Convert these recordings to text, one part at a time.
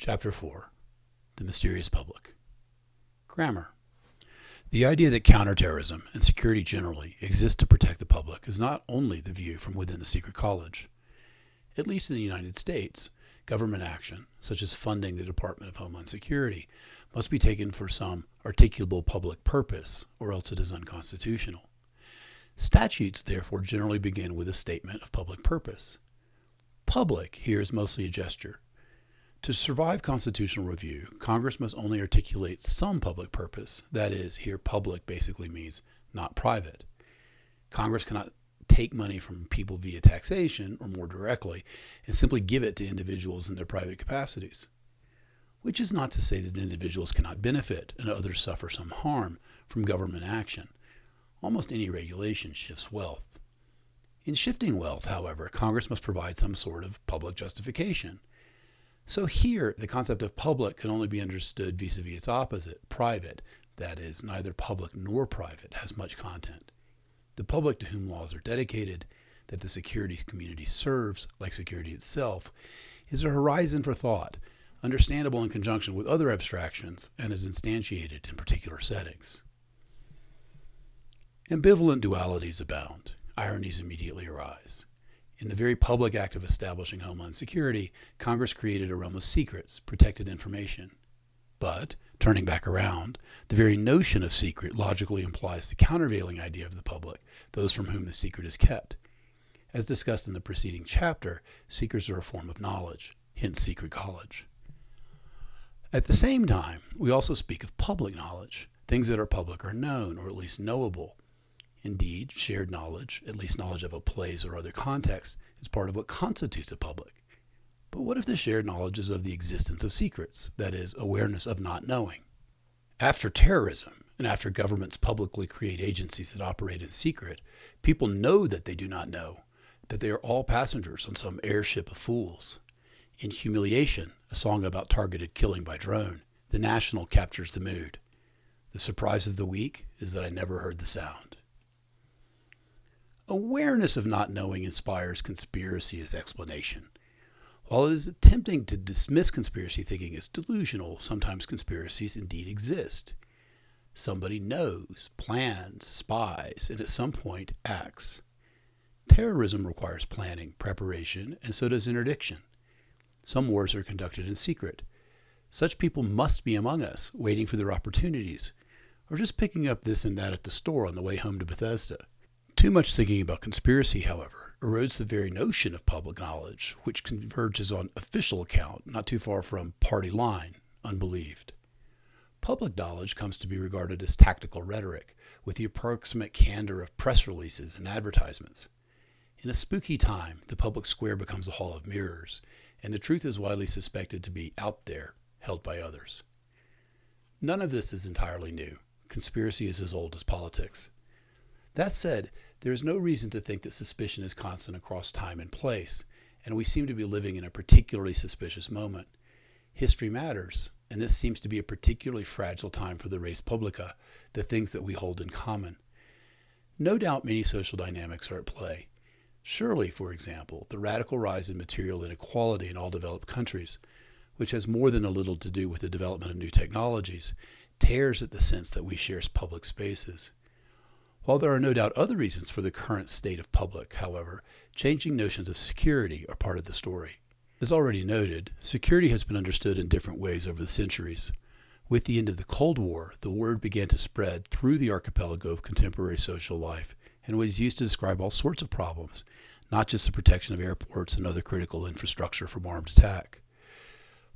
Chapter 4. The Mysterious Public. Grammar. The idea that counterterrorism and security generally exist to protect the public is not only the view from within the secret college. At least in the United States, government action, such as funding the Department of Homeland Security, must be taken for some articulable public purpose, or else it is unconstitutional. Statutes, therefore, generally begin with a statement of public purpose. Public here is mostly a gesture. To survive constitutional review, Congress must only articulate some public purpose. That is, here public basically means not private. Congress cannot take money from people via taxation, or more directly, and simply give it to individuals in their private capacities. Which is not to say that individuals cannot benefit and others suffer some harm from government action. Almost any regulation shifts wealth. In shifting wealth, however, Congress must provide some sort of public justification. So here, the concept of public can only be understood vis-a-vis its opposite, private. That is, neither public nor private has much content. The public to whom laws are dedicated, that the security community serves, like security itself, is a horizon for thought, understandable in conjunction with other abstractions, and is instantiated in particular settings. Ambivalent dualities abound. Ironies immediately arise. In the very public act of establishing Homeland Security, Congress created a realm of secrets, protected information. But, turning back around, the very notion of secret logically implies the countervailing idea of the public, those from whom the secret is kept. As discussed in the preceding chapter, secrets are a form of knowledge, hence secret college. At the same time, we also speak of public knowledge. Things that are public are known, or at least knowable. Indeed, shared knowledge, at least knowledge of a place or other context, is part of what constitutes a public. But what if the shared knowledge is of the existence of secrets, that is, awareness of not knowing? After terrorism, and after governments publicly create agencies that operate in secret, people know that they do not know, that they are all passengers on some airship of fools. In Humiliation, a song about targeted killing by drone, the National captures the mood. The surprise of the week is that I never heard the sound. Awareness of not knowing inspires conspiracy as explanation. While it is tempting to dismiss conspiracy thinking as delusional, sometimes conspiracies indeed exist. Somebody knows, plans, spies, and at some point acts. Terrorism requires planning, preparation, and so does interdiction. Some wars are conducted in secret. Such people must be among us, waiting for their opportunities, or just picking up this and that at the store on the way home to Bethesda. Too much thinking about conspiracy, however, erodes the very notion of public knowledge, which converges on official account, not too far from party line, unbelieved. Public knowledge comes to be regarded as tactical rhetoric, with the approximate candor of press releases and advertisements. In a spooky time, the public square becomes a hall of mirrors, and the truth is widely suspected to be out there, held by others. None of this is entirely new. Conspiracy is as old as politics. That said, there is no reason to think that suspicion is constant across time and place, and we seem to be living in a particularly suspicious moment. History matters, and this seems to be a particularly fragile time for the res publica, the things that we hold in common. No doubt many social dynamics are at play. Surely, for example, the radical rise in material inequality in all developed countries, which has more than a little to do with the development of new technologies, tears at the sense that we share public spaces. While there are no doubt other reasons for the current state of public, however, changing notions of security are part of the story. As already noted, security has been understood in different ways over the centuries. With the end of the Cold War, the word began to spread through the archipelago of contemporary social life and was used to describe all sorts of problems, not just the protection of airports and other critical infrastructure from armed attack.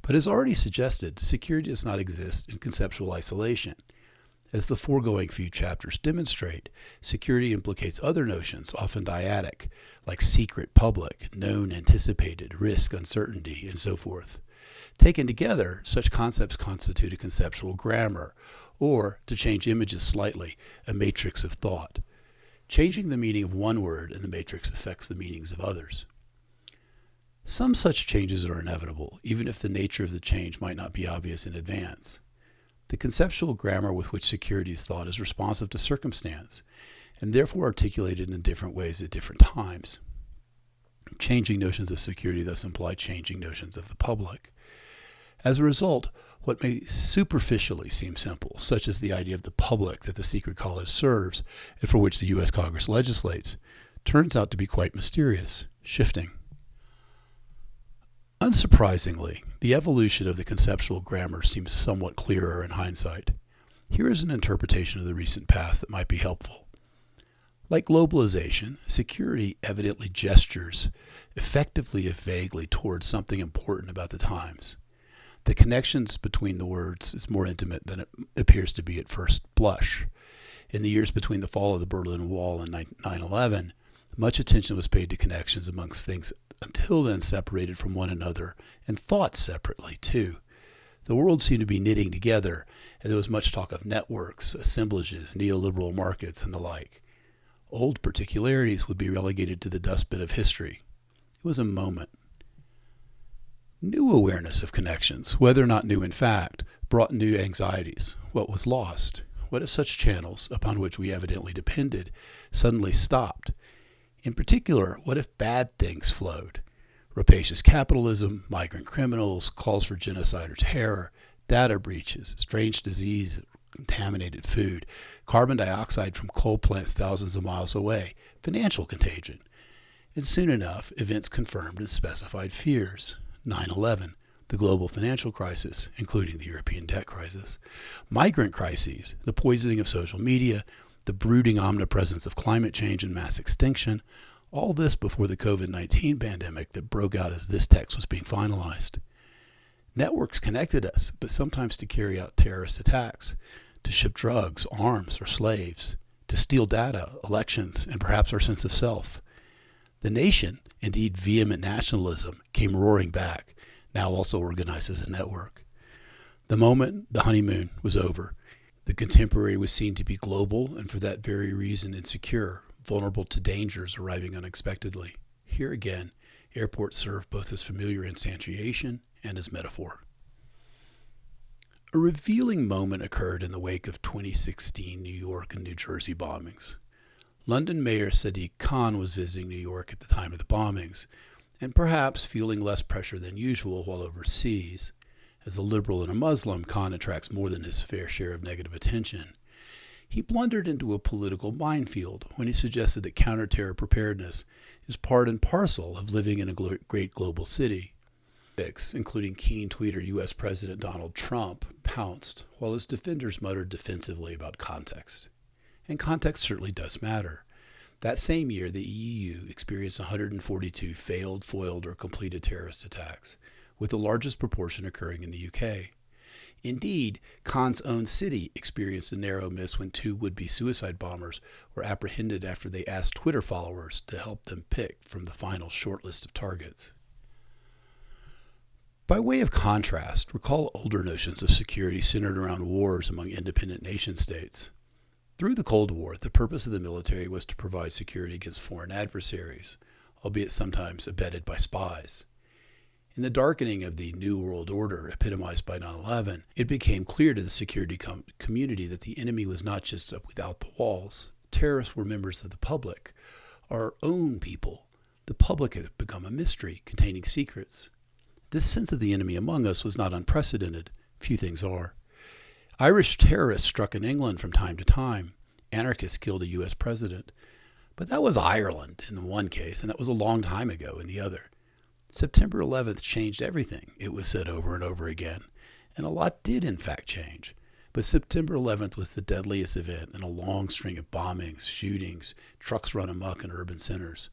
But as already suggested, security does not exist in conceptual isolation. As the foregoing few chapters demonstrate, security implicates other notions, often dyadic, like secret, public, known, anticipated, risk, uncertainty, and so forth. Taken together, such concepts constitute a conceptual grammar, or, to change images slightly, a matrix of thought. Changing the meaning of one word in the matrix affects the meanings of others. Some such changes are inevitable, even if the nature of the change might not be obvious in advance. The conceptual grammar with which security is thought is responsive to circumstance, and therefore articulated in different ways at different times. Changing notions of security thus imply changing notions of the public. As a result, what may superficially seem simple, such as the idea of the public that the secret college serves and for which the U.S. Congress legislates, turns out to be quite mysterious, shifting. Unsurprisingly, the evolution of the conceptual grammar seems somewhat clearer in hindsight. Here is an interpretation of the recent past that might be helpful. Like globalization, security evidently gestures effectively if vaguely towards something important about the times. The connections between the words is more intimate than it appears to be at first blush. In the years between the fall of the Berlin Wall and 9/11, much attention was paid to connections amongst things until then separated from one another and thought separately too. The world seemed to be knitting together, and there was much talk of networks, assemblages, neoliberal markets, and the like. Old particularities would be relegated to the dustbin of history. It was a moment. New awareness of connections, whether or not new in fact, brought new anxieties. What was lost? What if such channels, upon which we evidently depended, suddenly stopped? In particular, what if bad things flowed? Rapacious capitalism, migrant criminals, calls for genocide or terror, data breaches, strange disease, contaminated food, carbon dioxide from coal plants thousands of miles away, financial contagion. And soon enough, events confirmed and specified fears. 9/11, the global financial crisis, including the European debt crisis, migrant crises, the poisoning of social media, the brooding omnipresence of climate change and mass extinction, all this before the COVID-19 pandemic that broke out as this text was being finalized. Networks connected us, but sometimes to carry out terrorist attacks, to ship drugs, arms, or slaves, to steal data, elections, and perhaps our sense of self. The nation, indeed vehement nationalism, came roaring back, now also organized as a network. The moment, the honeymoon, was over. The contemporary was seen to be global and for that very reason insecure, vulnerable to dangers arriving unexpectedly. Here again, airports serve both as familiar instantiation and as metaphor. A revealing moment occurred in the wake of 2016 New York and New Jersey bombings. London Mayor Sadiq Khan was visiting New York at the time of the bombings, and perhaps feeling less pressure than usual while overseas. As a liberal and a Muslim, Khan attracts more than his fair share of negative attention. He blundered into a political minefield when he suggested that counterterror preparedness is part and parcel of living in a great global city. Critics, including keen tweeter U.S. President Donald Trump, pounced, while his defenders muttered defensively about context. And context certainly does matter. That same year, the EU experienced 142 failed, foiled, or completed terrorist attacks, with the largest proportion occurring in the UK. Indeed, Khan's own city experienced a narrow miss when 2 would-be suicide bombers were apprehended after they asked Twitter followers to help them pick from the final short list of targets. By way of contrast, recall older notions of security centered around wars among independent nation-states. Through the Cold War, the purpose of the military was to provide security against foreign adversaries, albeit sometimes abetted by spies. In the darkening of the New World Order epitomized by 9/11, it became clear to the security community that the enemy was not just without the walls. Terrorists were members of the public, our own people. The public had become a mystery containing secrets. This sense of the enemy among us was not unprecedented. Few things are. Irish terrorists struck in England from time to time. Anarchists killed a U.S. president. But that was Ireland in the one case, and that was a long time ago in the other. September 11th changed everything, it was said over and over again, and a lot did in fact change. But September 11th was the deadliest event in a long string of bombings, shootings, trucks run amok in urban centers.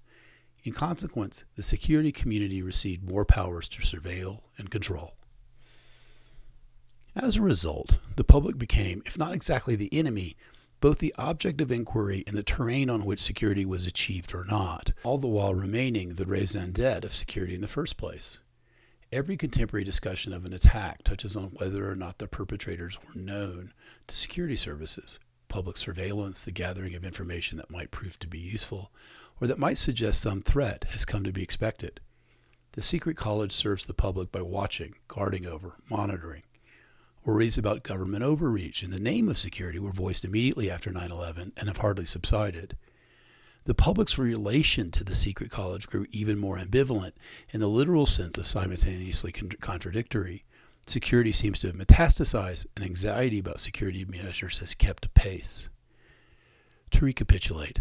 In consequence, the security community received more powers to surveil and control. As a result, the public became, if not exactly the enemy, both the object of inquiry and the terrain on which security was achieved or not, all the while remaining the raison d'etre of security in the first place. Every contemporary discussion of an attack touches on whether or not the perpetrators were known to security services, public surveillance, the gathering of information that might prove to be useful, or that might suggest some threat has come to be expected. The secret college serves the public by watching, guarding over, monitoring. Worries about government overreach in the name of security were voiced immediately after 9/11 and have hardly subsided. The public's relation to the secret college grew even more ambivalent in the literal sense of simultaneously contradictory. security seems to have metastasized, and anxiety about security measures has kept pace. To recapitulate,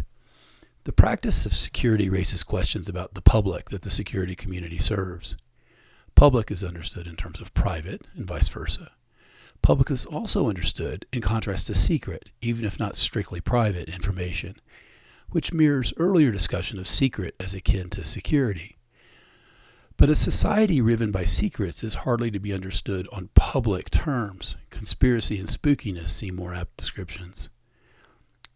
the practice of security raises questions about the public that the security community serves. Public is understood in terms of private and vice versa. Public is also understood in contrast to secret, even if not strictly private, information, which mirrors earlier discussion of secret as akin to security. But a society riven by secrets is hardly to be understood on public terms. Conspiracy and spookiness seem more apt descriptions.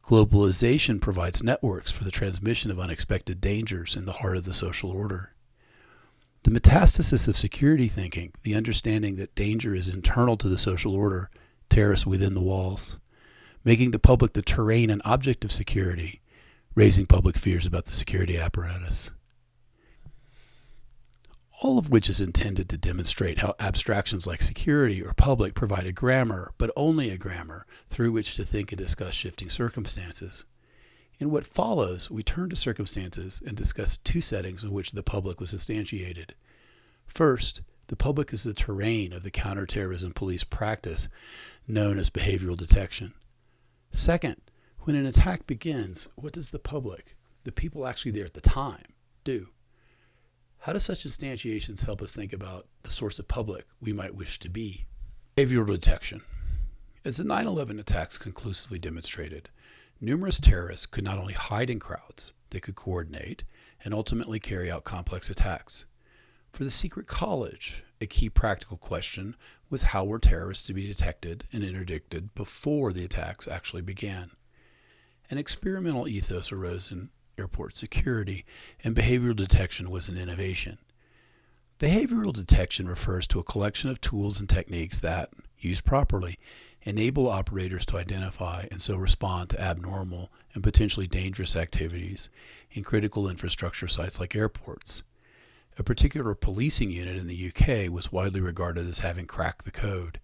Globalization provides networks for the transmission of unexpected dangers in the heart of the social order. The metastasis of security thinking, the understanding that danger is internal to the social order, terrorists within the walls, making the public the terrain and object of security, raising public fears about the security apparatus. All of which is intended to demonstrate how abstractions like security or public provide a grammar, but only a grammar, through which to think and discuss shifting circumstances. In what follows, we turn to circumstances and discuss two settings in which the public was instantiated. First, the public is the terrain of the counterterrorism police practice known as behavioral detection. Second, when an attack begins, what does the public, the people actually there at the time, do? How do such instantiations help us think about the source of public we might wish to be? Behavioral detection. As the 9/11 attacks conclusively demonstrated, numerous terrorists could not only hide in crowds, they could coordinate and ultimately carry out complex attacks. For the secret college, a key practical question was how were terrorists to be detected and interdicted before the attacks actually began. An experimental ethos arose in airport security, and behavioral detection was an innovation. Behavioral detection refers to a collection of tools and techniques that, used properly, enable operators to identify and so respond to abnormal and potentially dangerous activities in critical infrastructure sites like airports. A particular policing unit in the UK was widely regarded as having cracked the code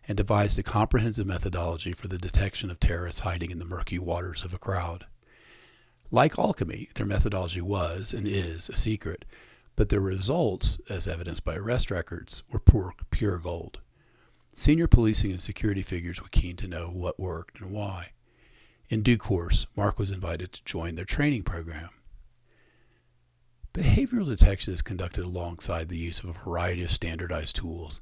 and devised a comprehensive methodology for the detection of terrorists hiding in the murky waters of a crowd. Like alchemy, their methodology was and is a secret, but their results, as evidenced by arrest records, were pure gold. Senior policing and security figures were keen to know what worked and why. In due course, Mark was invited to join their training program. Behavioral detection is conducted alongside the use of a variety of standardized tools,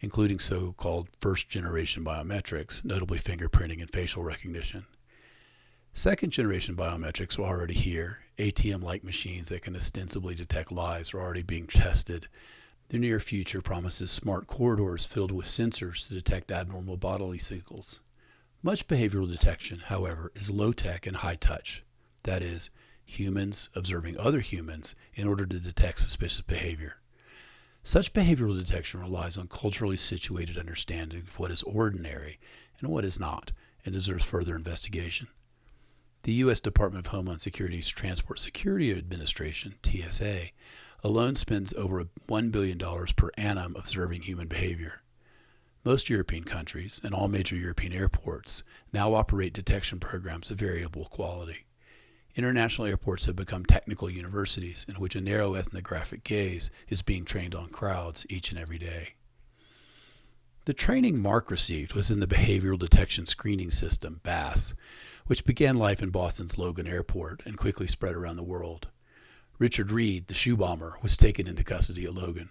including so-called first-generation biometrics, notably fingerprinting and facial recognition. Second-generation biometrics are already here. ATM-like machines that can ostensibly detect lies are already being tested. The near future promises smart corridors filled with sensors to detect abnormal bodily signals. Much behavioral detection, however, is low-tech and high-touch. That is, humans observing other humans in order to detect suspicious behavior. Such behavioral detection relies on culturally situated understanding of what is ordinary and what is not, and deserves further investigation. The U.S. Department of Homeland Security's Transport Security Administration, TSA, alone spends over $1 billion per annum observing human behavior. Most European countries and all major European airports now operate detection programs of variable quality. International airports have become technical universities in which a narrow ethnographic gaze is being trained on crowds each and every day. The training Mark received was in the Behavioral Detection Screening System, BAS, which began life in Boston's Logan Airport and quickly spread around the world. Richard Reed, the shoe bomber, was taken into custody at Logan.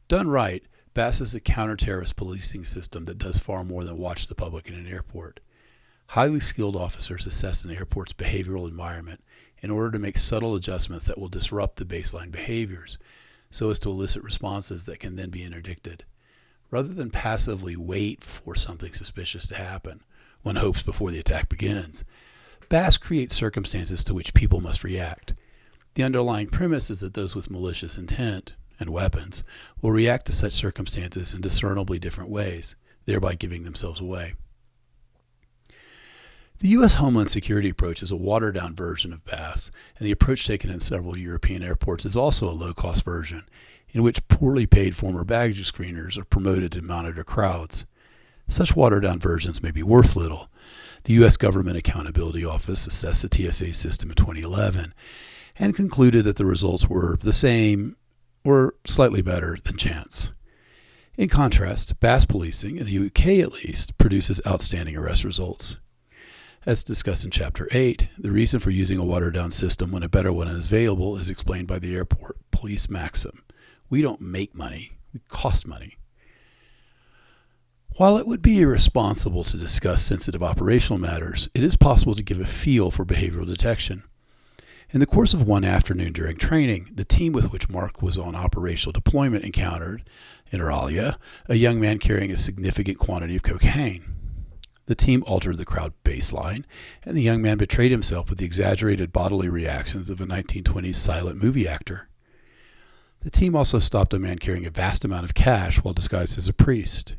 Done right, BAS is a counter-terrorist policing system that does far more than watch the public in an airport. Highly skilled officers assess an airport's behavioral environment in order to make subtle adjustments that will disrupt the baseline behaviors, so as to elicit responses that can then be interdicted. Rather than passively wait for something suspicious to happen, one hopes before the attack begins, BAS creates circumstances to which people must react. The underlying premise is that those with malicious intent and weapons will react to such circumstances in discernibly different ways, thereby giving themselves away. The U.S. Homeland Security approach is a watered-down version of BAS, and the approach taken in several European airports is also a low-cost version, in which poorly paid former baggage screeners are promoted to monitor crowds. Such watered-down versions may be worth little. The U.S. Government Accountability Office assessed the TSA system in 2011 and concluded that the results were the same or slightly better than chance. In contrast, bass policing, in the UK at least, produces outstanding arrest results. As discussed in Chapter 8, the reason for using a watered-down system when a better one is available is explained by the airport police maxim. We don't make money, we cost money. While it would be irresponsible to discuss sensitive operational matters, it is possible to give a feel for behavioral detection. In the course of one afternoon during training, the team with which Mark was on operational deployment encountered, inter alia, a young man carrying a significant quantity of cocaine. The team altered the crowd baseline, and the young man betrayed himself with the exaggerated bodily reactions of a 1920s silent movie actor. The team also stopped a man carrying a vast amount of cash while disguised as a priest.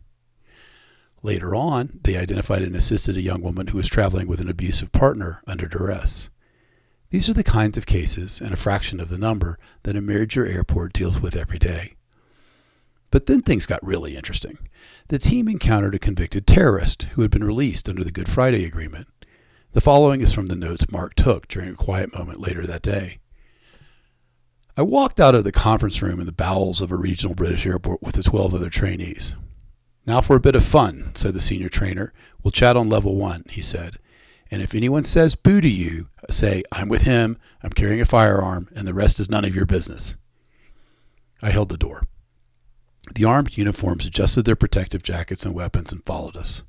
Later on, they identified and assisted a young woman who was traveling with an abusive partner under duress. These are the kinds of cases, and a fraction of the number, that a major airport deals with every day. But then things got really interesting. The team encountered a convicted terrorist who had been released under the Good Friday Agreement. The following is from the notes Mark took during a quiet moment later that day. I walked out of the conference room in the bowels of a regional British airport with the 12 other trainees. "Now for a bit of fun," said the senior trainer. "We'll chat on level 1, he said. "And if anyone says boo to you, say, 'I'm with him, I'm carrying a firearm, and the rest is none of your business.'" I held the door. The armed uniforms adjusted their protective jackets and weapons and followed us.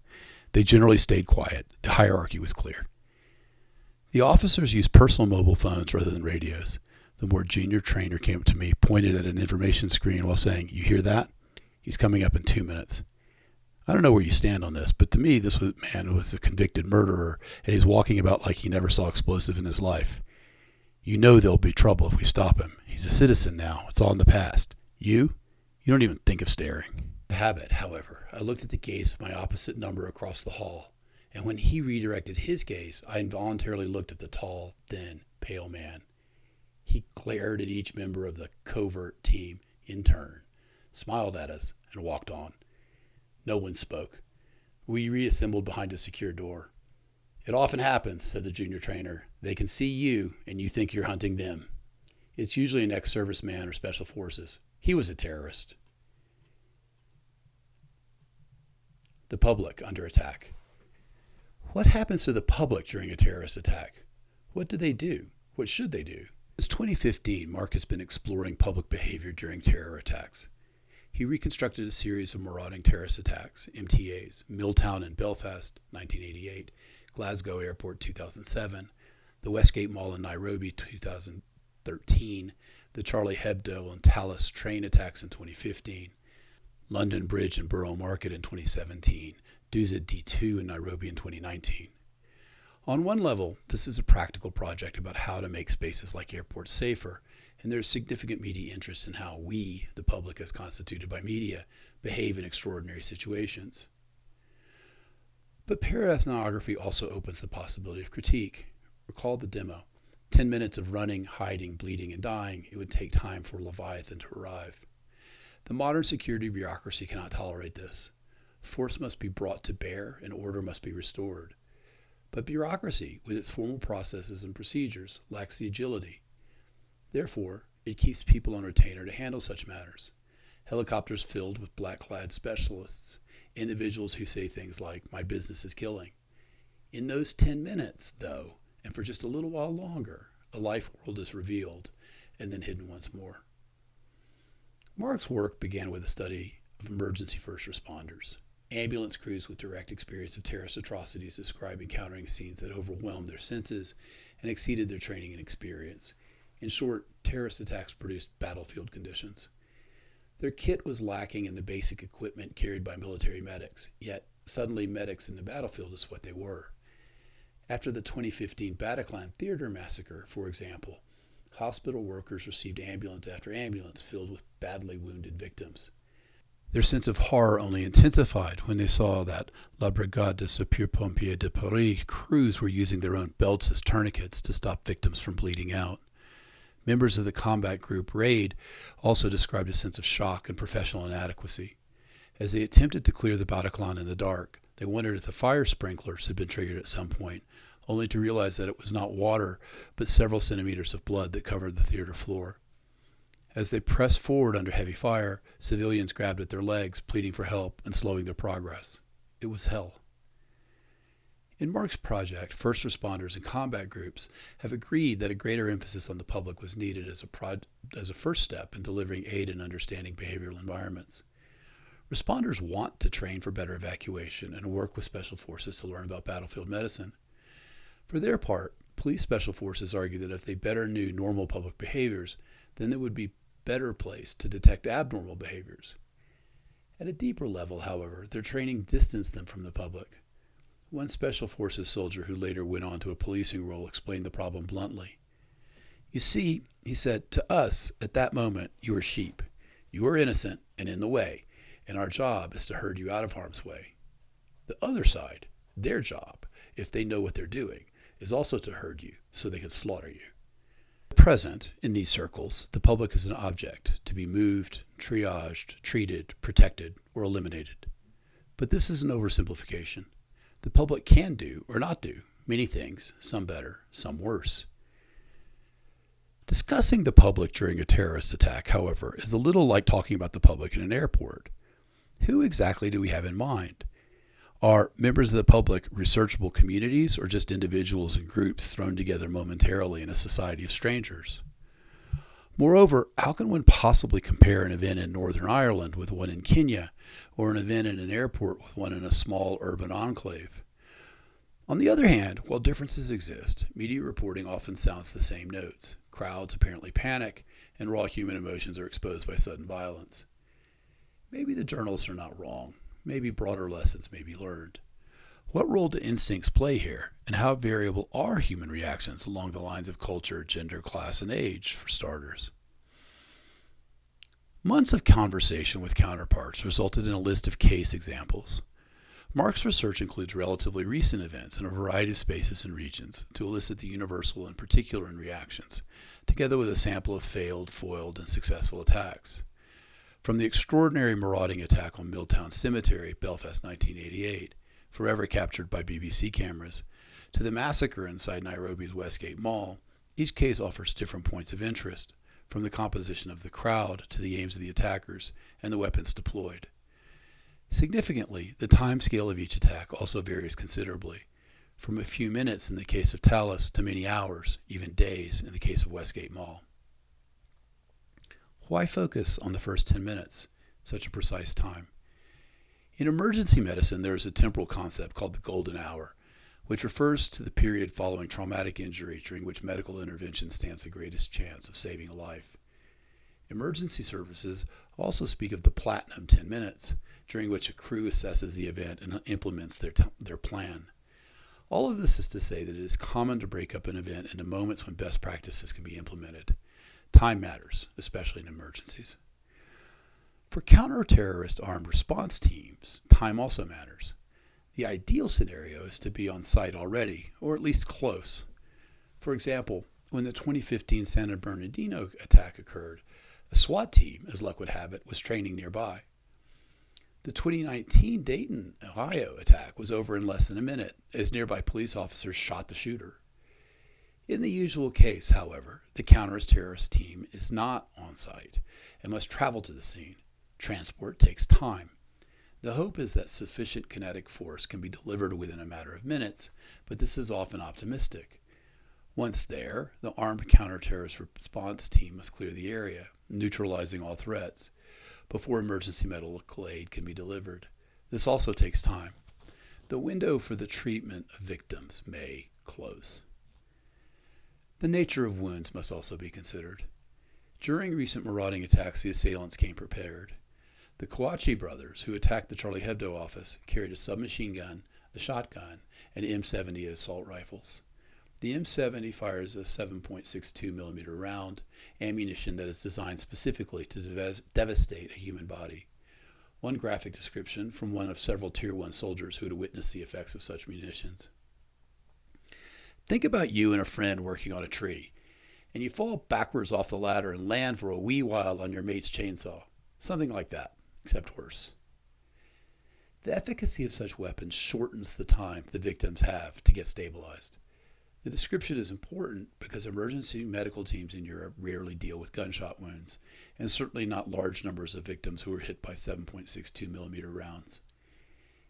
They generally stayed quiet. The hierarchy was clear. The officers used personal mobile phones rather than radios. The more junior trainer came up to me, pointed at an information screen while saying, "You hear that? He's coming up in 2 minutes." I don't know where you stand on this, but to me, this man was a convicted murderer, and he's walking about like he never saw explosive in his life. You know there'll be trouble if we stop him. He's a citizen now. It's all in the past. You don't even think of staring. The habit, however, I looked at the gaze of my opposite number across the hall, and when he redirected his gaze, I involuntarily looked at the tall, thin, pale man. He glared at each member of the covert team in turn, smiled at us, and walked on. No one spoke. We reassembled behind a secure door. "It often happens," said the junior trainer. "They can see you, and you think you're hunting them. It's usually an ex-serviceman or special forces. He was a terrorist." The public under attack. What happens to the public during a terrorist attack? What do they do? What should they do? Since 2015, Mark has been exploring public behavior during terror attacks. He reconstructed a series of marauding terrorist attacks, MTAs, Milltown and Belfast, 1988, Glasgow Airport, 2007, the Westgate Mall in Nairobi, 2013, the Charlie Hebdo and Tallis train attacks in 2015, London Bridge and Borough Market in 2017, Duza D2 in Nairobi in 2019. On one level, this is a practical project about how to make spaces like airports safer, and there's significant media interest in how we, the public as constituted by media, behave in extraordinary situations. But paraethnography also opens the possibility of critique. Recall the demo. 10 minutes of running, hiding, bleeding, and dying, it would take time for Leviathan to arrive. The modern security bureaucracy cannot tolerate this. Force must be brought to bear and order must be restored. But bureaucracy, with its formal processes and procedures, lacks the agility. Therefore, it keeps people on retainer to handle such matters. Helicopters filled with black-clad specialists, individuals who say things like, "My business is killing." In those 10 minutes, though, and for just a little while longer, a life world is revealed and then hidden once more. Mark's work began with a study of emergency first responders. Ambulance crews with direct experience of terrorist atrocities describe encountering scenes that overwhelmed their senses and exceeded their training and experience. In short, terrorist attacks produced battlefield conditions. Their kit was lacking in the basic equipment carried by military medics, yet suddenly medics in the battlefield is what they were. After the 2015 Bataclan Theater massacre, for example, hospital workers received ambulance after ambulance filled with badly wounded victims. Their sense of horror only intensified when they saw that La Brigade de Sapeurs-Pompiers de Paris crews were using their own belts as tourniquets to stop victims from bleeding out. Members of the combat group RAID also described a sense of shock and professional inadequacy. As they attempted to clear the Bataclan in the dark, they wondered if the fire sprinklers had been triggered at some point, only to realize that it was not water, but several centimeters of blood that covered the theater floor. As they pressed forward under heavy fire, civilians grabbed at their legs, pleading for help and slowing their progress. It was hell. In Mark's project, first responders and combat groups have agreed that a greater emphasis on the public was needed as a first step in delivering aid and understanding behavioral environments. Responders want to train for better evacuation and work with special forces to learn about battlefield medicine. For their part, police special forces argue that if they better knew normal public behaviors, then they would be better placed to detect abnormal behaviors. At a deeper level, however, their training distanced them from the public. One Special Forces soldier who later went on to a policing role explained the problem bluntly. "You see," he said, "to us, at that moment, you are sheep. You are innocent and in the way, and our job is to herd you out of harm's way. The other side, their job, if they know what they're doing, is also to herd you so they can slaughter you." At present, in these circles, the public is an object to be moved, triaged, treated, protected, or eliminated. But this is an oversimplification. The public can do, or not do, many things, some better, some worse. Discussing the public during a terrorist attack, however, is a little like talking about the public in an airport. Who exactly do we have in mind? Are members of the public researchable communities or just individuals and groups thrown together momentarily in a society of strangers? Moreover, how can one possibly compare an event in Northern Ireland with one in Kenya, or an event in an airport with one in a small urban enclave? On the other hand, while differences exist, media reporting often sounds the same notes. Crowds apparently panic, and raw human emotions are exposed by sudden violence. Maybe the journalists are not wrong. Maybe broader lessons may be learned. What role do instincts play here, and how variable are human reactions along the lines of culture, gender, class, and age, for starters? Months of conversation with counterparts resulted in a list of case examples. Mark's research includes relatively recent events in a variety of spaces and regions to elicit the universal and particular in reactions, together with a sample of failed, foiled, and successful attacks. From the extraordinary marauding attack on Milltown Cemetery, Belfast 1988, forever captured by BBC cameras, to the massacre inside Nairobi's Westgate Mall, each case offers different points of interest, from the composition of the crowd to the aims of the attackers and the weapons deployed. Significantly, the time scale of each attack also varies considerably, from a few minutes in the case of Tallis to many hours, even days, in the case of Westgate Mall. Why focus on the first 10 minutes, such a precise time? In emergency medicine, there is a temporal concept called the golden hour, which refers to the period following traumatic injury during which medical intervention stands the greatest chance of saving a life. Emergency services also speak of the platinum 10 minutes, during which a crew assesses the event and implements their plan. All of this is to say that it is common to break up an event into moments when best practices can be implemented. Time matters, especially in emergencies. For counter-terrorist armed response teams, time also matters. The ideal scenario is to be on site already, or at least close. For example, when the 2015 San Bernardino attack occurred, a SWAT team, as luck would have it, was training nearby. The 2019 Dayton, Ohio attack was over in less than a minute, as nearby police officers shot the shooter. In the usual case, however, the counter-terrorist team is not on site and must travel to the scene. Transport takes time. The hope is that sufficient kinetic force can be delivered within a matter of minutes, but this is often optimistic. Once there, the armed counter-terrorist response team must clear the area, neutralizing all threats, before emergency medical aid can be delivered. This also takes time. The window for the treatment of victims may close. The nature of wounds must also be considered. During recent marauding attacks, the assailants came prepared. The Kouachi brothers, who attacked the Charlie Hebdo office, carried a submachine gun, a shotgun, and M70 assault rifles. The M70 fires a 7.62 millimeter round, ammunition that is designed specifically to devastate a human body. One graphic description from one of several Tier 1 soldiers who had witnessed the effects of such munitions. Think about you and a friend working on a tree, and you fall backwards off the ladder and land for a wee while on your mate's chainsaw. Something like that, except worse. The efficacy of such weapons shortens the time the victims have to get stabilized. The description is important because emergency medical teams in Europe rarely deal with gunshot wounds, and certainly not large numbers of victims who were hit by 7.62 millimeter rounds.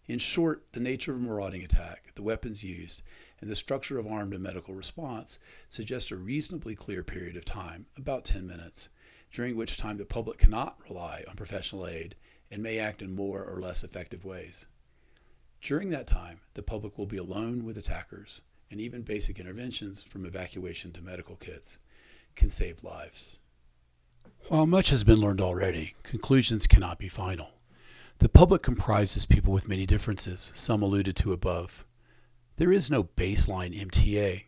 In short, the nature of a marauding attack, the weapons used, and the structure of armed and medical response suggest a reasonably clear period of time, about 10 minutes, during which time the public cannot rely on professional aid and may act in more or less effective ways. During that time, the public will be alone with attackers, and even basic interventions, from evacuation to medical kits, can save lives. While much has been learned already, conclusions cannot be final. The public comprises people with many differences, some alluded to above. There is no baseline MTA.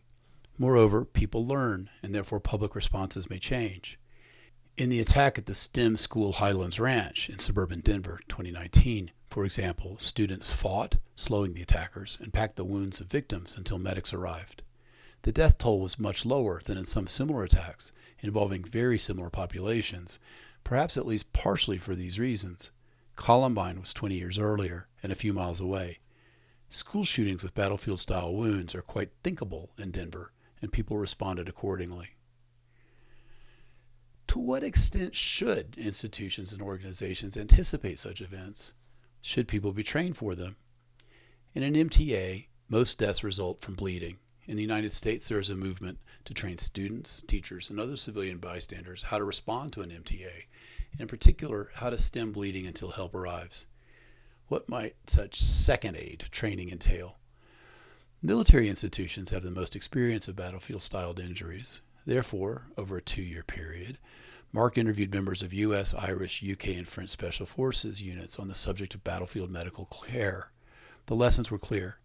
Moreover, people learn, and therefore public responses may change. In the attack at the STEM School Highlands Ranch in suburban Denver, 2019, for example, students fought, slowing the attackers, and packed the wounds of victims until medics arrived. The death toll was much lower than in some similar attacks involving very similar populations, perhaps at least partially for these reasons. Columbine was 20 years earlier and a few miles away. School shootings with battlefield-style wounds are quite thinkable in Denver, and people responded accordingly. To what extent should institutions and organizations anticipate such events? Should people be trained for them? In an MTA, most deaths result from bleeding. In the United States, there is a movement to train students, teachers, and other civilian bystanders how to respond to an MTA, and in particular, how to stem bleeding until help arrives. What might such second aid training entail? Military institutions have the most experience of battlefield-styled injuries. Therefore, over a 2-year period, Mark interviewed members of U.S., Irish, UK, and French Special Forces units on the subject of battlefield medical care. The lessons were clear.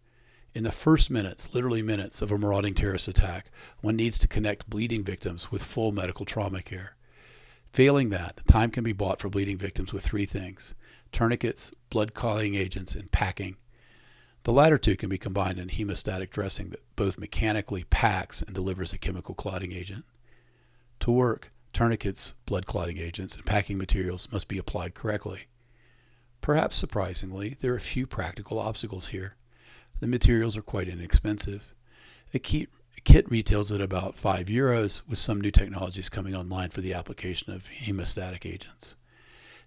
In the first minutes, literally minutes, of a marauding terrorist attack, one needs to connect bleeding victims with full medical trauma care. Failing that, time can be bought for bleeding victims with 3 things: tourniquets, blood-clotting agents, and packing. The latter 2 can be combined in hemostatic dressing that both mechanically packs and delivers a chemical clotting agent. To work, tourniquets, blood-clotting agents, and packing materials must be applied correctly. Perhaps surprisingly, there are few practical obstacles here. The materials are quite inexpensive. A kit retails at about €5, with some new technologies coming online for the application of hemostatic agents.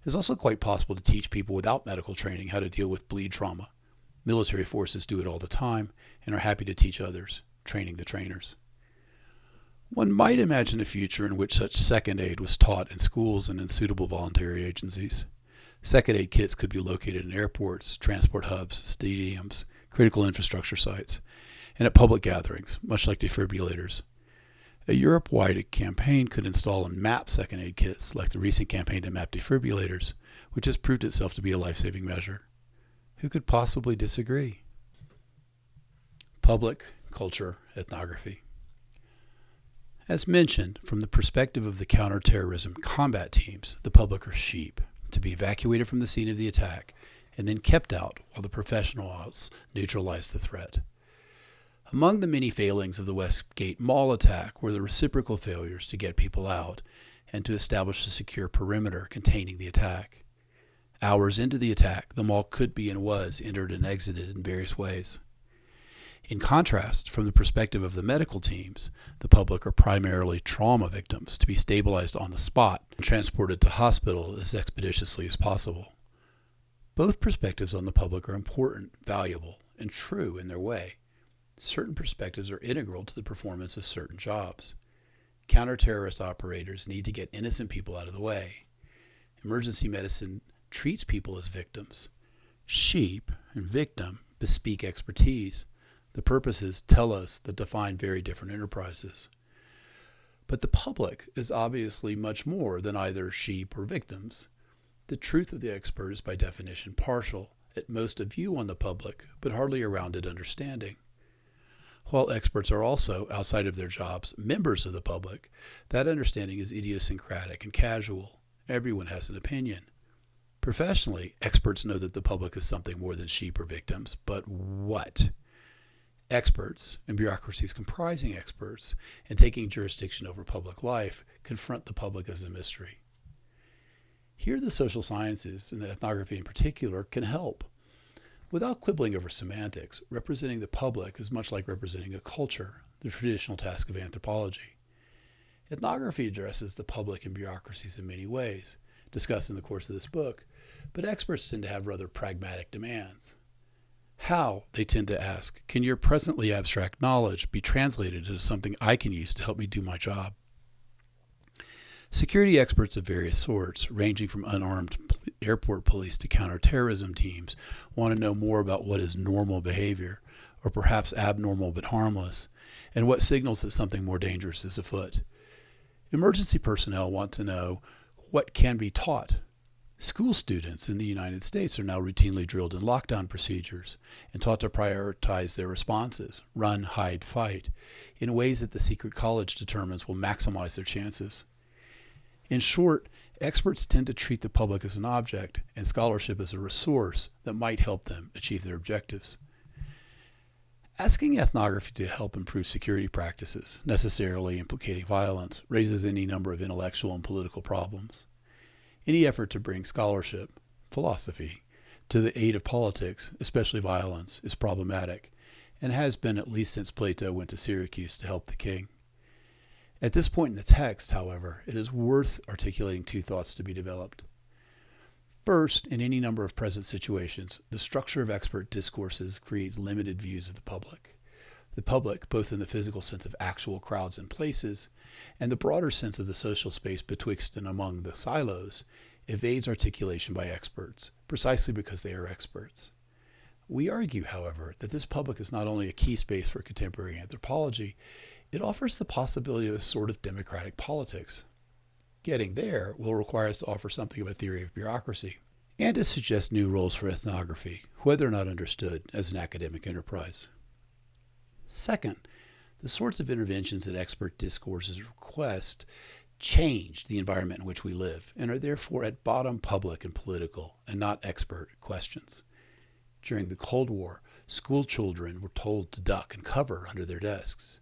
It's also quite possible to teach people without medical training how to deal with bleed trauma. Military forces do it all the time and are happy to teach others, training the trainers. One might imagine a future in which such second aid was taught in schools and in suitable voluntary agencies. Second aid kits could be located in airports, transport hubs, stadiums, critical infrastructure sites, and at public gatherings, much like defibrillators. A Europe-wide campaign could install and map second aid kits, like the recent campaign to map defibrillators, which has proved itself to be a life-saving measure. Who could possibly disagree? Public, culture, ethnography. As mentioned, from the perspective of the counterterrorism combat teams, the public are sheep, to be evacuated from the scene of the attack and then kept out while the professionals neutralize the threat. Among the many failings of the Westgate Mall attack were the reciprocal failures to get people out and to establish a secure perimeter containing the attack. Hours into the attack, the mall could be and was entered and exited in various ways. In contrast, from the perspective of the medical teams, the public are primarily trauma victims to be stabilized on the spot and transported to hospital as expeditiously as possible. Both perspectives on the public are important, valuable, and true in their way. Certain perspectives are integral to the performance of certain jobs. Counter-terrorist operators need to get innocent people out of the way. Emergency medicine treats people as victims. Sheep and victim bespeak expertise. The purposes tell us that define very different enterprises. But the public is obviously much more than either sheep or victims. The truth of the expert is by definition partial, at most a view on the public, but hardly a rounded understanding. While experts are also, outside of their jobs, members of the public, that understanding is idiosyncratic and casual. Everyone has an opinion. Professionally, experts know that the public is something more than sheep or victims, but what? Experts, and bureaucracies comprising experts, and taking jurisdiction over public life, confront the public as a mystery. Here the social sciences, and ethnography in particular, can help. Without quibbling over semantics, representing the public is much like representing a culture, the traditional task of anthropology. Ethnography addresses the public and bureaucracies in many ways, discussed in the course of this book, but experts tend to have rather pragmatic demands. How, they tend to ask, can your presently abstract knowledge be translated into something I can use to help me do my job? Security experts of various sorts, ranging from unarmed airport police to counterterrorism teams, want to know more about what is normal behavior, or perhaps abnormal but harmless, and what signals that something more dangerous is afoot. Emergency personnel want to know what can be taught. School students in the United States are now routinely drilled in lockdown procedures and taught to prioritize their responses, run, hide, fight, in ways that the secret college determines will maximize their chances. In short, experts tend to treat the public as an object and scholarship as a resource that might help them achieve their objectives. Asking ethnography to help improve security practices, necessarily implicating violence, raises any number of intellectual and political problems. Any effort to bring scholarship, philosophy, to the aid of politics, especially violence, is problematic, and has been at least since Plato went to Syracuse to help the king. At this point in the text, however, it is worth articulating two thoughts to be developed. First, in any number of present situations, the structure of expert discourses creates limited views of the public. The public, both in the physical sense of actual crowds and places, and the broader sense of the social space betwixt and among the silos, evades articulation by experts, precisely because they are experts. We argue, however, that this public is not only a key space for contemporary anthropology, it offers the possibility of a sort of democratic politics. Getting there will require us to offer something of a theory of bureaucracy, and to suggest new roles for ethnography, whether or not understood as an academic enterprise. Second, the sorts of interventions that expert discourses request change the environment in which we live and are therefore at bottom public and political and not expert questions. During the Cold War, school children were told to duck and cover under their desks.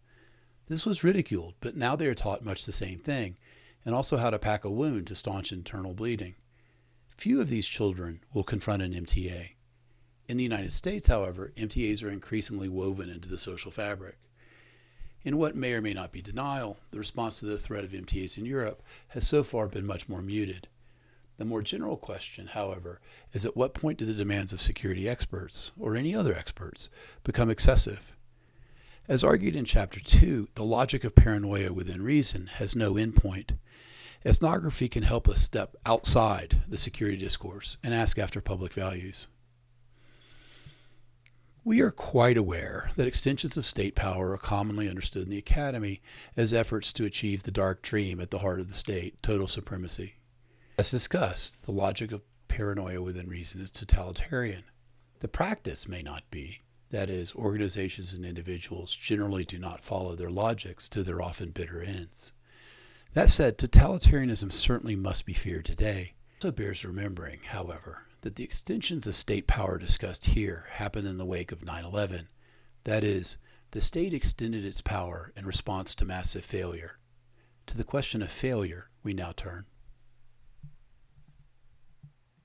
This was ridiculed, but now they are taught much the same thing, and also how to pack a wound to staunch internal bleeding. Few of these children will confront an MTA. In the United States, however, MTAs are increasingly woven into the social fabric. In what may or may not be denial, the response to the threat of MTAs in Europe has so far been much more muted. The more general question, however, is at what point do the demands of security experts, or any other experts, become excessive? As argued in Chapter 2, the logic of paranoia within reason has no endpoint. Ethnography can help us step outside the security discourse and ask after public values. We are quite aware that extensions of state power are commonly understood in the academy as efforts to achieve the dark dream at the heart of the state, total supremacy. As discussed, the logic of paranoia within reason is totalitarian. The practice may not be. That is, organizations and individuals generally do not follow their logics to their often bitter ends. That said, totalitarianism certainly must be feared today. It also bears remembering, however, that the extensions of state power discussed here happened in the wake of 9/11. That is, the state extended its power in response to massive failure. To the question of failure, we now turn.